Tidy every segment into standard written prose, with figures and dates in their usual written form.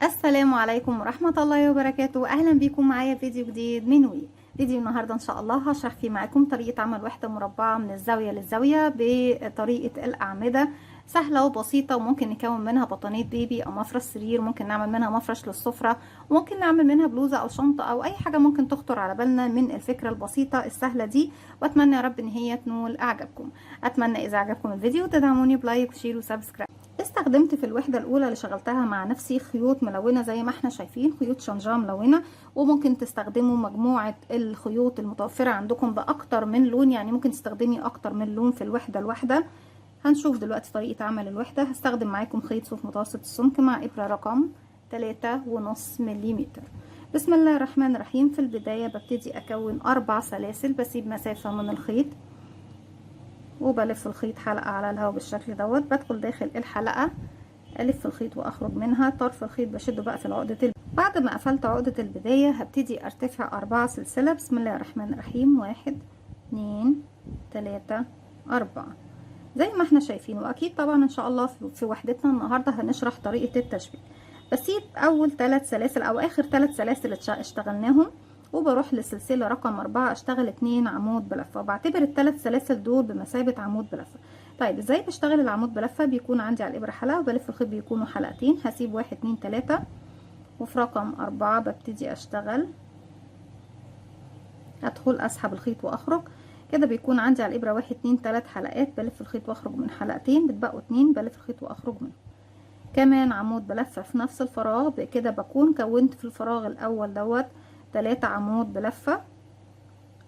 السلام عليكم ورحمة الله وبركاته. أهلا بكم معايا فيديو جديد من وي. فيديو النهاردة إن شاء الله هشرح فيه معاكم طريقة عمل وحدة مربعة من الزاوية للزاوية بطريقة الأعمدة. سهلة وبسيطة، وممكن نكون منها بطانية بيبي أو مفرش سرير، ممكن نعمل منها مفرش للسفرة، وممكن نعمل منها بلوزة أو شنطة أو أي حاجة ممكن تخطر على بالنا من الفكرة البسيطة السهلة دي. وأتمنى يا رب إن هي تنول إعجابكم. أتمنى إذا عجبكم الفيديو تدعموني بلايك وشير وسبسكرايب. استخدمت في الوحدة الأولى اللي شغلتها مع نفسي خيوط ملونة زي ما احنا شايفين، خيوط شنجاه ملونة، وممكن تستخدموا مجموعة الخيوط المتوفرة عندكم بأكتر من لون، يعني ممكن تستخدمي أكتر من لون في الوحدة الواحدة. هنشوف دلوقتي طريقة عمل الوحدة. هستخدم معاكم خيط صوف متوسط السمك مع إبرة رقم 3.5 ملم. بسم الله الرحمن الرحيم. في البداية ببتدي أكون 4 سلاسل، بسيب مسافة من الخيط وبلف الخيط حلقة على الهواء بالشكل دوت. بدخل داخل الحلقة، ألف الخيط وأخرج منها. طرف الخيط بشده بقى في العقدة. بعد ما قفلت عقدة البداية هبتدي أرتفع 4 سلسلة. بسم الله الرحمن الرحيم. 1 2 3 4 زي ما احنا شايفين. وأكيد طبعا إن شاء الله في وحدتنا النهاردة هنشرح طريقة التشبيك. بسيب أول 3 سلاسل أو آخر 3 سلاسل اشتغلناهم، وبروح للسلسله رقم 4 اشتغل 2 عمود بلفه، وبعتبر الثلاث سلاسل دول بمثابه عمود بلفه. طيب ازاي بشتغل العمود بلفه؟ بيكون عندي على الابره حلقه وبلف الخيط بيكونوا حلقتين. هسيب 1 2 3 وفي رقم 4 ببتدي اشتغل، ادخل اسحب الخيط واخرج. كده بيكون عندي على الابره 1 2 3 حلقات، بلف الخيط واخرج من حلقتين، بتبقوا 2 بلف الخيط واخرج منهم. كمان عمود بلفه في نفس الفراغ. بكده بكون كونت في الفراغ الاول دوت 3 عمود بلفه،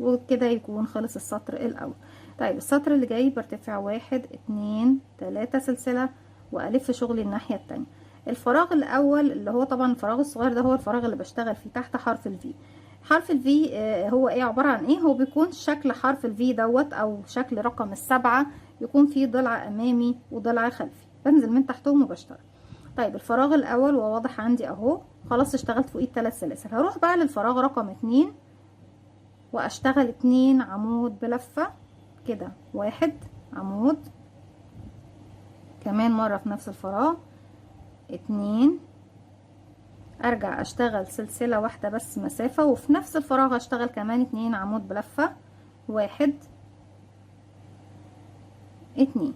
وكده يكون خلص السطر الاول. طيب السطر اللي جاي برتفع 1 2 3 سلسله والف شغلي الناحيه التانية. الفراغ الاول اللي هو طبعا الفراغ الصغير ده هو الفراغ اللي بشتغل فيه تحت حرف الفي. حرف الفي هو ايه؟ عباره عن ايه؟ هو بيكون شكل حرف الفي دوت او شكل رقم ال7، يكون فيه ضلع امامي وضلع خلفي، بنزل من تحتهم وبشتغل. طيب الفراغ الاول وواضح عندي اهو، خلاص اشتغلت فوقيه 3 سلاسل. هروح بقى للفراغ رقم 2 واشتغل 2 عمود بلفة كده. 1 عمود، كمان مرة في نفس الفراغ 2، ارجع اشتغل سلسلة واحدة بس مسافة، وفي نفس الفراغ اشتغل كمان 2 عمود بلفة. 1 2،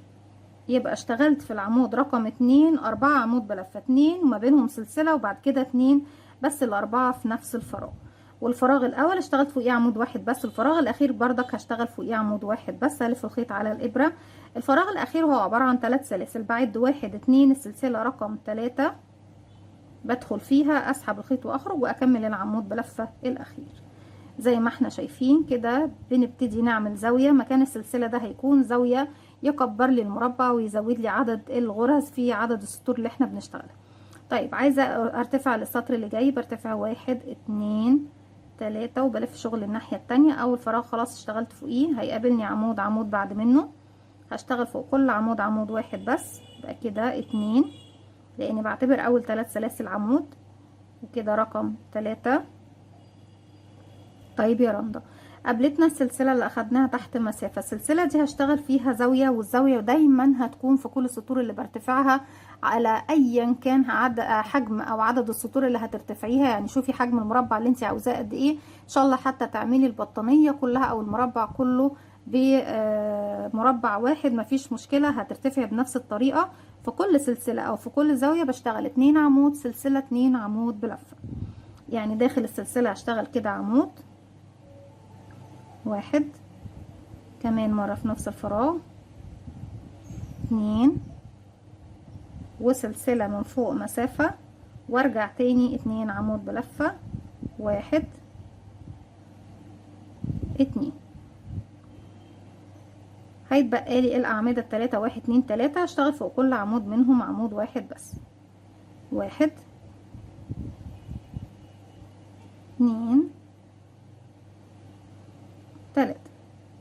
يبقى اشتغلت في العمود رقم 2 4 عمود بلفة، 2 وما بينهم سلسلة، وبعد كده 2 بس، الاربعة في نفس الفراغ. والفراغ الاول اشتغلت فوقيه عمود واحد بس، الفراغ الاخير بردك هشتغل فوقيه عمود واحد بس، الف الخيط على الابره. الفراغ الاخير هو عباره عن 3 سلاسل، بعد 1 2 السلسله رقم 3 بدخل فيها، اسحب الخيط واخرج واكمل العمود بلفه الاخير. زي ما احنا شايفين كده بنبتدي نعمل زاويه. مكان السلسله ده هيكون زاويه يكبر لي المربع ويزود لي عدد الغرز في عدد السطور اللي احنا بنشتغلها. طيب عايزه ارتفع للسطر اللي جاي، برتفع 1 2 3 وبلف شغل الناحية التانية. اول فراغ خلاص اشتغلت فوقيه، هيقابلني عمود بعد منه، هشتغل فوق كل عمود واحد بس. يبقى كده 2، لاني بعتبر اول 3 سلاسل عمود، وكده رقم 3. طيب يا رندا، قابلتنا السلسلة اللي اخدناها تحت مسافة. السلسلة دي هشتغل فيها زاوية، والزاوية دايما هتكون في كل السطور اللي برتفعها على ايا كان حجم او عدد السطور اللي هترتفعيها. يعني شوفي حجم المربع اللي انت عاوزاه قد ايه، ان شاء الله حتى تعملي البطانية كلها او المربع كله بمربع واحد مفيش مشكلة، هترتفع بنفس الطريقة. في كل سلسلة او في كل زاوية بشتغل 2 عمود سلسلة 2 عمود بلفة. يعني داخل السلسلة هشتغل كده عمود واحد، كمان مرة في نفس الفراغ 2 وسلسلة من فوق مسافة، وارجع تاني 2 عمود بلفة. 1 2 هيتبقى لي الاعمدة التلاتة 1 2 3، هشتغل فوق كل عمود منهم عمود واحد بس. 1 2 3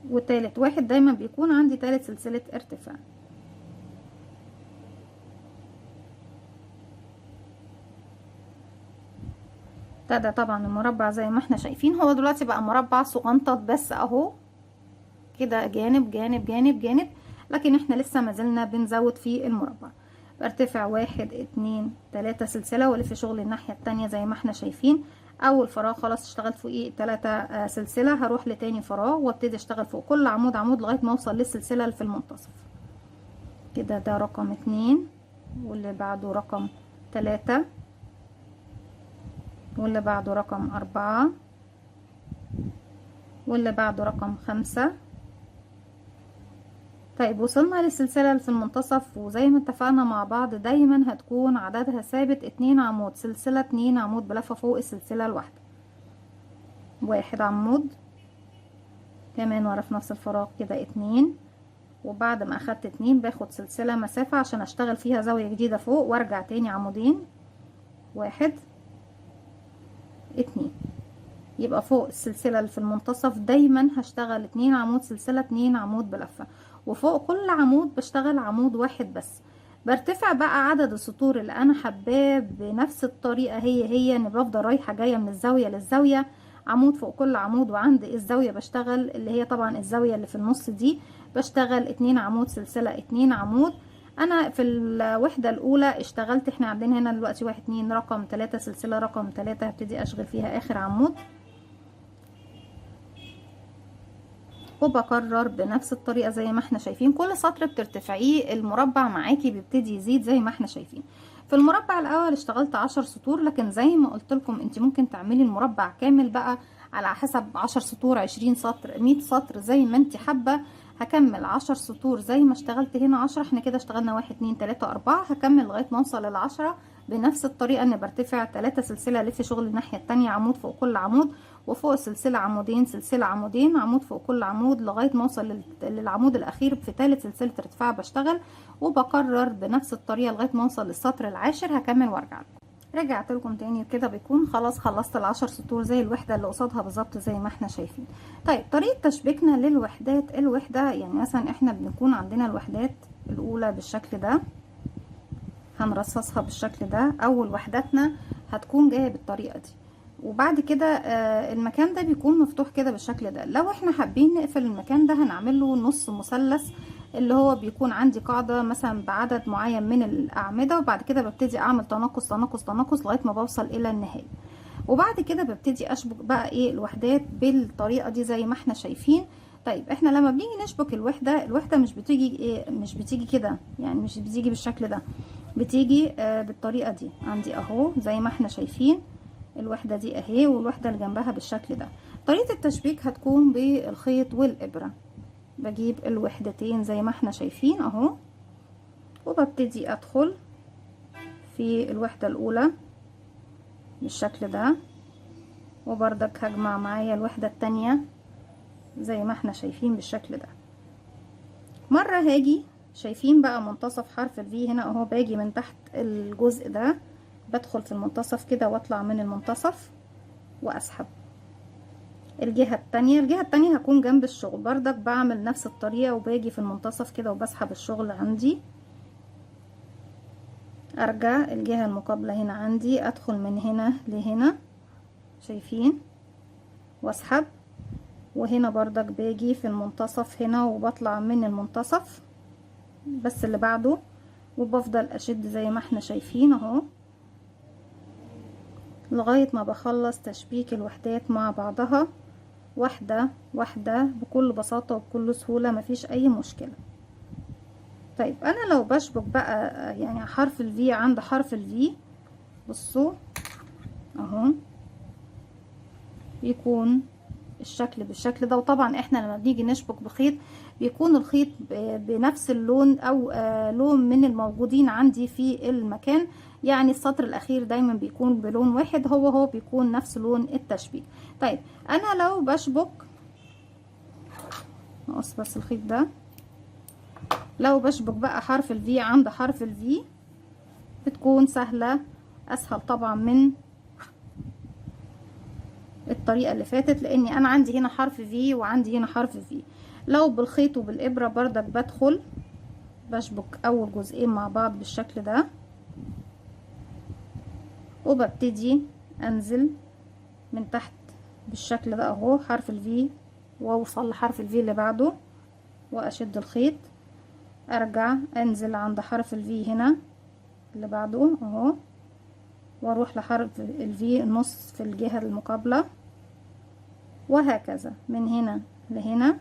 وتالت واحد دايما بيكون عندي تالت سلسلة ارتفاع. ابتدى طبعا المربع زي ما احنا شايفين، هو دلوقتي بقى مربع صغنطط بس اهو كده، جانب جانب جانب جانب، لكن احنا لسه ما زلنا بنزود في المربع. برتفع 1 2 3 سلسلة والف شغل الناحية التانية زي ما احنا شايفين. اول فراغ خلاص اشتغلت فوقيه 3 سلسلة، هروح لتاني فراغ وابتدي اشتغل فوق كل عمود عمود لغاية ما اوصل للسلسلة اللي في المنتصف كده. ده رقم 2 واللي بعده رقم 3 واللي بعده رقم 4 واللي بعده رقم 5. طيب وصلنا للسلسلة اللي في المنتصف، وزي ما اتفقنا مع بعض دايما هتكون عددها ثابت 2 عمود، سلسلة 2 عمود بلفة فوق السلسلة الواحدة. 1 عمود كمان ورا في نفس الفراغ كده 2، وبعد ما اخدت 2 باخد سلسلة مسافة عشان اشتغل فيها زاوية جديدة فوق وارجع تاني عمودين. 1 2، يبقى فوق السلسلة اللي في المنتصف دايما هشتغل 2 عمود سلسلة 2 عمود بلفة، وفوق كل عمود بشتغل عمود واحد بس. برتفع بقى عدد السطور اللي انا حباه بنفس الطريقة، هي ان بفضل رايحة جاية من الزاوية للزاوية، عمود فوق كل عمود، وعند الزاوية بشتغل اللي هي طبعا الزاوية اللي في النص دي بشتغل 2 عمود سلسلة 2 عمود. انا في الوحدة الاولى اشتغلت، احنا عندنا هنا دلوقتي 1 2 رقم 3 سلسلة رقم 3 هبتدي اشغل فيها اخر عمود، وبكرر بنفس الطريقة زي ما احنا شايفين. كل سطر بترتفعيه المربع معاكي بيبتدي يزيد زي ما احنا شايفين. في المربع الاول اشتغلت 10 سطور، لكن زي ما قلت لكم انت ممكن تعملي المربع كامل بقى على حسب 10 سطور 20 سطر 100 سطر زي ما انت حابة. هكمل 10 سطور زي ما اشتغلت هنا 10، احنا كده اشتغلنا 1 2 3 4، هكمل لغاية ما اوصل ل10 بنفس الطريقة، ان برتفع 3 سلسلة الف شغل الناحية التانية، عمود فوق كل عمود، وفوق السلسلة عمودين سلسلة عمودين، عمود فوق كل عمود لغاية ما اوصل للعمود الاخير في ثالث سلسلة ارتفاع بشتغل، وبكرر بنفس الطريقة لغاية ما اوصل للسطر العاشر. هكمل وارجع لكم. رجعت لكم تاني كده، بيكون خلاص خلصت ال10 سطور زي الوحدة اللي قصادها بالظبط زي ما احنا شايفين. طيب طريقة تشبيكنا للوحدات، الوحدة يعني مثلا احنا بنكون عندنا الوحدات الاولى بالشكل ده، هنرصصها بالشكل ده. اول وحدتنا هتكون جاية بالطريقة دي، وبعد كده المكان ده بيكون مفتوح كده بالشكل ده. لو احنا حابين نقفل المكان ده هنعمل له نص مثلث، اللي هو بيكون عندي قاعدة مثلا بعدد معين من الأعمدة، وبعد كده ببتدي اعمل تناقص تناقص تناقص لغاية ما بوصل الى النهاية، وبعد كده ببتدي اشبك بقى ايه الوحدات بالطريقة دي زي ما احنا شايفين. طيب احنا لما بنيجي نشبك الوحدة مش بتيجي ايه، مش بتيجي كده، يعني مش بتيجي بالشكل ده، بتيجي بالطريقة دي. عندي اهو زي ما احنا شايفين الوحدة دي اهي، والوحدة اللي جنبها بالشكل ده. طريقة التشبيك هتكون بالخيط والإبرة. بجيب الوحدتين زي ما احنا شايفين اهو، وببتدي ادخل في الوحدة الاولى بالشكل ده، وبردك هجمع معايا الوحدة التانية زي ما احنا شايفين بالشكل ده. مرة هاجي شايفين بقى منتصف حرف الفي هنا اهو، باجي من تحت الجزء ده بدخل في المنتصف كده واطلع من المنتصف واسحب. الجهة التانية هكون جنب الشغل، بردك بعمل نفس الطريقة، وباجي في المنتصف كده وبسحب الشغل عندي، ارجع الجهة المقابلة هنا عندي، ادخل من هنا لهنا شايفين واسحب، وهنا بردك باجي في المنتصف هنا وبطلع من المنتصف بس اللي بعده، وبفضل اشد زي ما احنا شايفين اهو لغاية ما بخلص تشبيك الوحدات مع بعضها واحدة واحدة بكل بساطة وبكل سهولة، مفيش اي مشكلة. طيب انا لو بشبك بقى يعني حرف الفي عند حرف الفي، بصوا اهو يكون الشكل بالشكل ده. وطبعا احنا لما بنيجي نشبك بخيط بيكون الخيط بنفس اللون او لون من الموجودين عندي في المكان، يعني السطر الاخير دايما بيكون بلون واحد، هو بيكون نفس لون التشبيك. طيب انا لو بشبك، نقص بس الخيط ده، لو بشبك بقى حرف الفي عند حرف الفي بتكون سهلة، اسهل طبعا من الطريقة اللي فاتت، لاني انا عندي هنا حرف في وعندي هنا حرف في. لو بالخيط وبالابرة بردك بدخل بشبك اول جزئين مع بعض بالشكل ده، وببتدي انزل من تحت بالشكل ده اهو حرف الفي، واوصل لحرف الفي اللي بعده واشد الخيط، ارجع انزل عند حرف الفي هنا اللي بعده اهو، واروح لحرف الفي النص في الجهة المقابلة، وهكذا من هنا لهنا،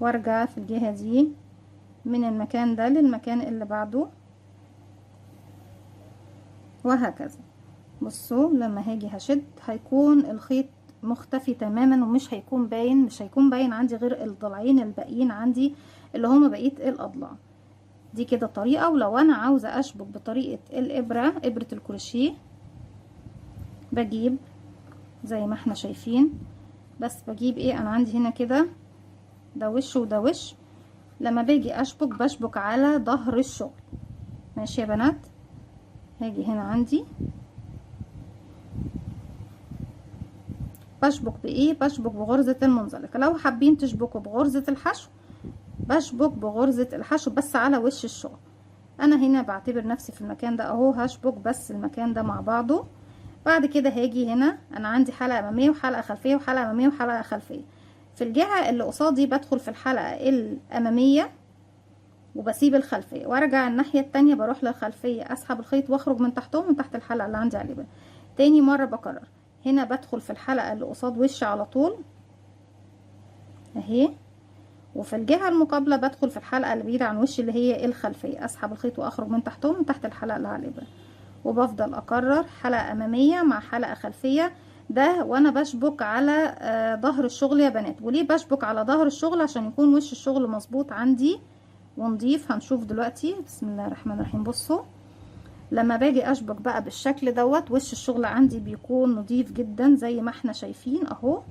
وارجع في الجهة دي من المكان ده للمكان اللي بعده، وهكذا. بصوا لما هاجي هشد هيكون الخيط مختفي تماما، ومش هيكون باين، مش هيكون باين عندي غير الضلعين الباقيين عندي اللي هما بقية الاضلاع. دي كده طريقة. ولو انا عاوزة اشبك بطريقة الابرة، ابرة الكروشيه، بجيب زي ما احنا شايفين، بس بجيب ايه، انا عندي هنا كده ده وش وده وش، لما باجي اشبك بشبك على ظهر الشغل. ماشي يا بنات، هاجي هنا عندي بشبك بايه، بشبك بغرزة المنزلقة. لو حابين تشبكوا بغرزة الحشو بشبك بغرزة الحشو بس على وش الشغل. انا هنا بعتبر نفسي في المكان ده اهو، هشبك بس المكان ده مع بعضه. بعد كده هاجي هنا، انا عندي حلقة امامية وحلقة خلفية وحلقة امامية وحلقة خلفية. في الجهة اللي قصادي بدخل في الحلقة الامامية وبسيب الخلفية، وارجع الناحية التانية بروح للخلفية، اسحب الخيط واخرج من تحتهم، من تحت الحلقة اللي عندي على الابرة. تاني مرة بكرر، هنا بدخل في الحلقة اللي قصاد وشي على طول اهي، وفي الجهة المقابلة بدخل في الحلقة اللي بعيدة عن وشي اللي هي الخلفية، اسحب الخيط واخرج من تحتهم، من تحت الحلقة اللي على الابرة، وبفضل اكرر حلقة امامية مع حلقة خلفية. ده وانا بشبك على ظهر الشغل يا بنات. وليه بشبك على ظهر الشغل؟ عشان يكون وش الشغل مظبوط عندي ونضيف. هنشوف دلوقتي. بسم الله الرحمن الرحيم. بصوا لما باجي اشبك بقى بالشكل دوت، وش الشغل عندي بيكون نضيف جدا زي ما احنا شايفين اهو،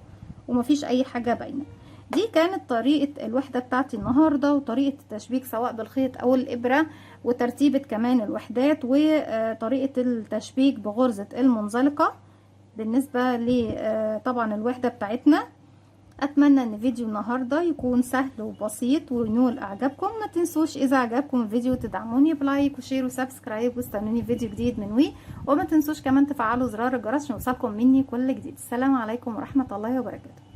ومفيش اي حاجة باينة. دي كانت طريقة الوحدة بتاعتي النهاردة، وطريقة التشبيك سواء بالخيط او الابرة، وترتيبة كمان الوحدات، وطريقة التشبيك بغرزة المنزلقة بالنسبة ل طبعا الوحدة بتاعتنا. اتمنى ان فيديو النهارده يكون سهل وبسيط وينول اعجابكم. ما تنسوش اذا عجبكم الفيديو تدعموني بلايك وشير وسبسكرايب، واستنوني فيديو جديد من وي. وما تنسوش كمان تفعلوا زرار الجرس عشان يوصلكم مني كل جديد. السلام عليكم ورحمة الله وبركاته.